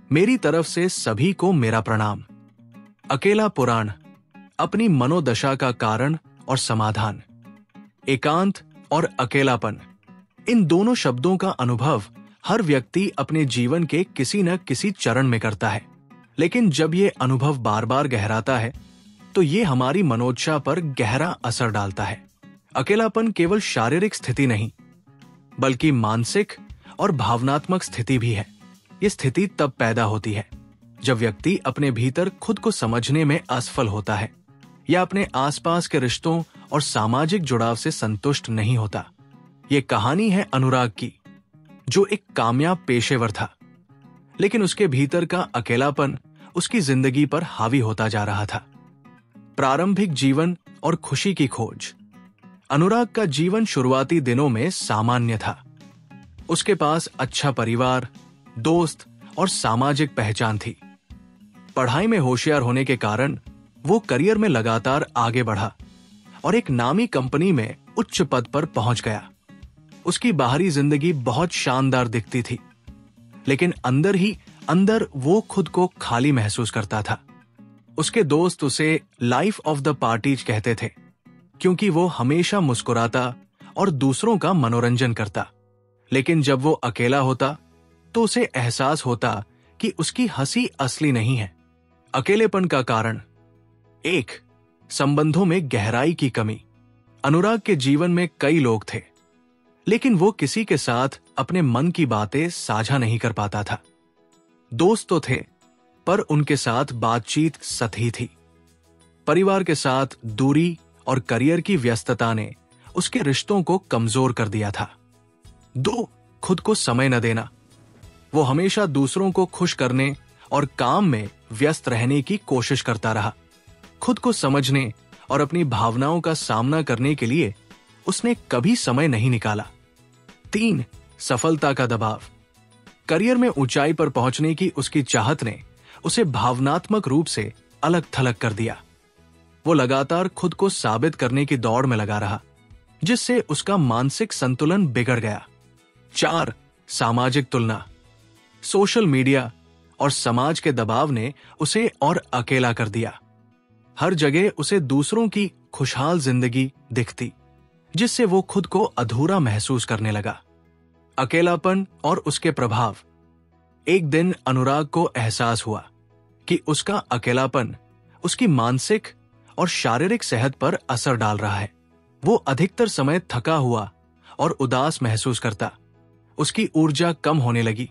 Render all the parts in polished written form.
मेरी तरफ से सभी को मेरा प्रणाम। अकेला पुराण, अपनी मनोदशा का कारण और समाधान। एकांत और अकेलापन, इन दोनों शब्दों का अनुभव हर व्यक्ति अपने जीवन के किसी न किसी चरण में करता है, लेकिन जब ये अनुभव बार बार गहराता है तो ये हमारी मनोदशा पर गहरा असर डालता है। अकेलापन केवल शारीरिक स्थिति नहीं, बल्कि मानसिक और भावनात्मक स्थिति भी है। ये स्थिति तब पैदा होती है जब व्यक्ति अपने भीतर खुद को समझने में असफल होता है या अपने आसपास के रिश्तों और सामाजिक जुड़ाव से संतुष्ट नहीं होता। ये कहानी है अनुराग की, जो एक कामयाब पेशेवर था, लेकिन उसके भीतर का अकेलापन उसकी जिंदगी पर हावी होता जा रहा था। प्रारंभिक जीवन और खुशी की खोज। अनुराग का जीवन शुरुआती दिनों में सामान्य था। उसके पास अच्छा परिवार, दोस्त और सामाजिक पहचान थी। पढ़ाई में होशियार होने के कारण वो करियर में लगातार आगे बढ़ा और एक नामी कंपनी में उच्च पद पर पहुंच गया। उसकी बाहरी जिंदगी बहुत शानदार दिखती थी, लेकिन अंदर ही अंदर वो खुद को खाली महसूस करता था। उसके दोस्त उसे लाइफ ऑफ द पार्टीज कहते थे, क्योंकि वो हमेशा मुस्कुराता और दूसरों का मनोरंजन करता। लेकिन जब वो अकेला होता तो उसे एहसास होता कि उसकी हंसी असली नहीं है। अकेलेपन का कारण। 1. संबंधों में गहराई की कमी। अनुराग के जीवन में कई लोग थे, लेकिन वो किसी के साथ अपने मन की बातें साझा नहीं कर पाता था। दोस्त तो थे, पर उनके साथ बातचीत सतही थी। परिवार के साथ दूरी और करियर की व्यस्तता ने उसके रिश्तों को कमजोर कर दिया था। 2. खुद को समय न देना। वो हमेशा दूसरों को खुश करने और काम में व्यस्त रहने की कोशिश करता रहा। खुद को समझने और अपनी भावनाओं का सामना करने के लिए उसने कभी समय नहीं निकाला। 3. सफलता का दबाव। करियर में ऊंचाई पर पहुंचने की उसकी चाहत ने उसे भावनात्मक रूप से अलग थलग कर दिया। वो लगातार खुद को साबित करने की दौड़ में लगा रहा, जिससे उसका मानसिक संतुलन बिगड़ गया। 4. सामाजिक तुलना। सोशल मीडिया और समाज के दबाव ने उसे और अकेला कर दिया। हर जगह उसे दूसरों की खुशहाल जिंदगी दिखती, जिससे वो खुद को अधूरा महसूस करने लगा। अकेलापन और उसके प्रभाव। एक दिन अनुराग को एहसास हुआ कि उसका अकेलापन उसकी मानसिक और शारीरिक सेहत पर असर डाल रहा है। वो अधिकतर समय थका हुआ और उदास महसूस करता। उसकी ऊर्जा कम होने लगी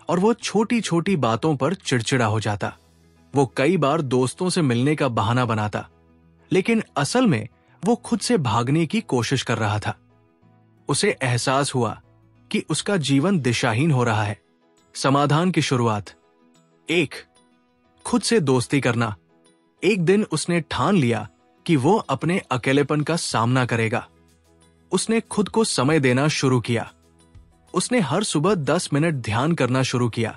और वो छोटी छोटी बातों पर चिड़चिड़ा हो जाता। वो कई बार दोस्तों से मिलने का बहाना बनाता, लेकिन असल में वो खुद से भागने की कोशिश कर रहा था। उसे एहसास हुआ कि उसका जीवन दिशाहीन हो रहा है। समाधान की शुरुआत। 1. खुद से दोस्ती करना। एक दिन उसने ठान लिया कि वो अपने अकेलेपन का सामना करेगा। उसने खुद को समय देना शुरू किया। उसने हर सुबह 10 मिनट ध्यान करना शुरू किया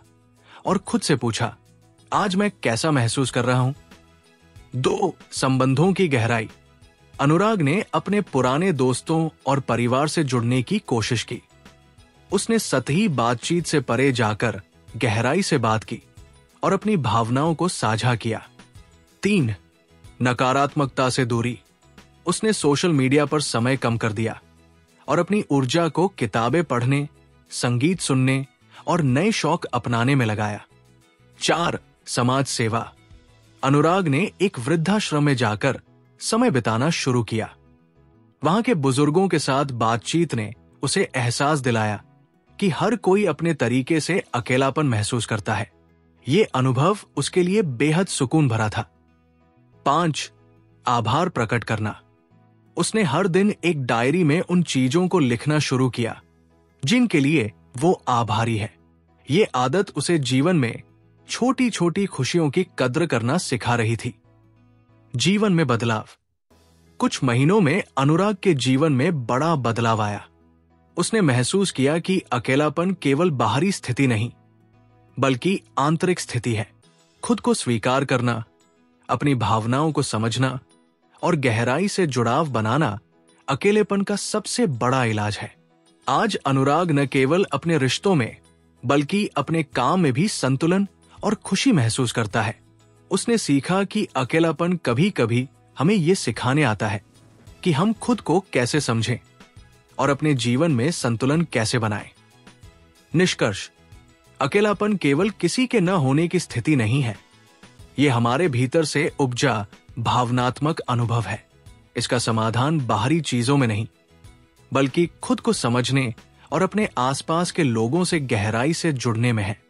और खुद से पूछा, आज मैं कैसा महसूस कर रहा हूं। 2. संबंधों की गहराई। अनुराग ने अपने पुराने दोस्तों और परिवार से जुड़ने की कोशिश की। उसने सतही बातचीत से परे जाकर गहराई से बात की और अपनी भावनाओं को साझा किया। 3. नकारात्मकता से दूरी। उसने सोशल मीडिया पर समय कम कर दिया और अपनी ऊर्जा को किताबें पढ़ने, संगीत सुनने और नए शौक अपनाने में लगाया। 4. समाज सेवा। अनुराग ने एक वृद्धाश्रम में जाकर समय बिताना शुरू किया। वहां के बुजुर्गों के साथ बातचीत ने उसे एहसास दिलाया कि हर कोई अपने तरीके से अकेलापन महसूस करता है। ये अनुभव उसके लिए बेहद सुकून भरा था। 5. आभार प्रकट करना। उसने हर दिन एक डायरी में उन चीजों को लिखना शुरू किया जिनके लिए वो आभारी है। ये आदत उसे जीवन में छोटी छोटी खुशियों की कद्र करना सिखा रही थी। जीवन में बदलाव। कुछ महीनों में अनुराग के जीवन में बड़ा बदलाव आया। उसने महसूस किया कि अकेलापन केवल बाहरी स्थिति नहीं, बल्कि आंतरिक स्थिति है। खुद को स्वीकार करना, अपनी भावनाओं को समझना और गहराई से जुड़ाव बनाना अकेलेपन का सबसे बड़ा इलाज है। आज अनुराग न केवल अपने रिश्तों में बल्कि अपने काम में भी संतुलन और खुशी महसूस करता है। उसने सीखा कि अकेलापन कभी कभी हमें ये सिखाने आता है कि हम खुद को कैसे समझें और अपने जीवन में संतुलन कैसे बनाएं। निष्कर्ष, अकेलापन केवल किसी के न होने की स्थिति नहीं है। यह हमारे भीतर से उपजा भावनात्मक अनुभव है। इसका समाधान बाहरी चीजों में नहीं, बल्कि खुद को समझने और अपने आसपास के लोगों से गहराई से जुड़ने में है।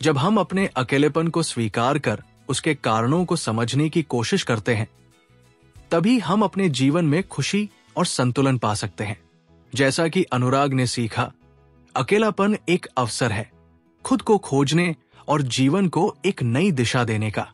जब हम अपने अकेलेपन को स्वीकार कर उसके कारणों को समझने की कोशिश करते हैं, तभी हम अपने जीवन में खुशी और संतुलन पा सकते हैं। जैसा कि अनुराग ने सीखा, अकेलापन एक अवसर है खुद को खोजने और जीवन को एक नई दिशा देने का।